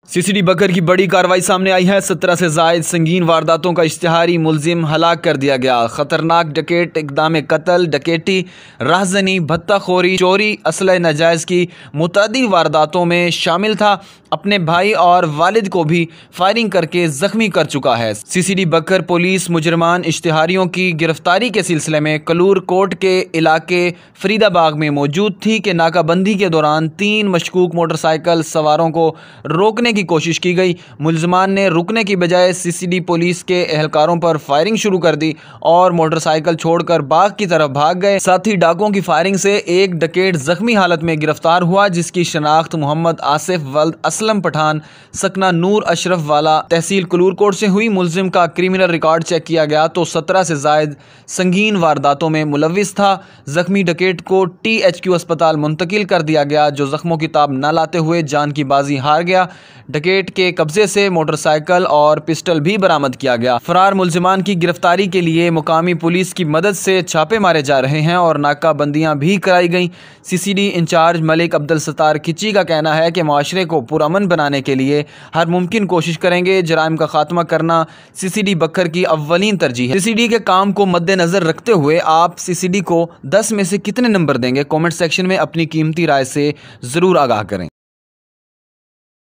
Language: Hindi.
सीसीडी बकर की बड़ी कार्रवाई सामने आई है। 17 से जायद संगीन वारदातों का इश्तिहारी मुलजिम हलाक कर दिया गया। खतरनाक डकैत इक़दाम कत्ल, डकैती, राहज़नी, भत्ताखोरी, चोरी, असलह नाजायज़ की मुतअद्दिद वारदातों में शामिल था। अपने भाई और वालिद को भी फायरिंग करके जख्मी कर चुका है। सीसीडी बकर पुलिस मुजरमान इश्तिहारियों की गिरफ्तारी के सिलसिले में कलूर कोट के इलाके फरीदाबाग में मौजूद थी कि नाकाबंदी के दौरान 3 मशकूक मोटरसाइकिल सवारों को रोकने की कोशिश की गई। मुलजमान ने रुकने की बजाय सीसीडी पुलिस के एहलकारों पर फायरिंग शुरू कर दी और मोटरसाइकिल छोड़कर बाग की तरफ भाग गए। साथ ही डाकुओं की फायरिंग से एक डकैत जख्मी हालत में गिरफ्तार हुआ, जिसकी शनाख्त मोहम्मद आसिफ वल्द असलम पठान सकना नूर अशरफ वाला तहसील कलूर कोट से हुई। मुलजिम का क्रिमिनल रिकॉर्ड चेक किया गया तो 17 से जायद संगीन वारदातों में मुलविस था। जख्मी डकैत को THQ अस्पताल मुंतकिल कर दिया गया, जो जख्मों की ताब न लाते हुए जान की बाजी हार गया। डकैत के कब्जे से मोटरसाइकिल और पिस्टल भी बरामद किया गया। फरार मुलजिमान की गिरफ्तारी के लिए मुकामी पुलिस की मदद से छापे मारे जा रहे हैं और नाकाबंदियां भी कराई गई। सीसीडी इंचार्ज मलिक अब्दुल सत्तार खिची का कहना है कि माशरे को पुरअमन बनाने के लिए हर मुमकिन कोशिश करेंगे। जराइम का खात्मा करना सीसीडी बकर की अव्वलीन तरजीह है। सीसीडी के काम को मद्देनजर रखते हुए आप सीसीडी को 10 में से कितने नंबर देंगे? कमेंट सेक्शन में अपनी कीमती राय से जरूर आगाह करें।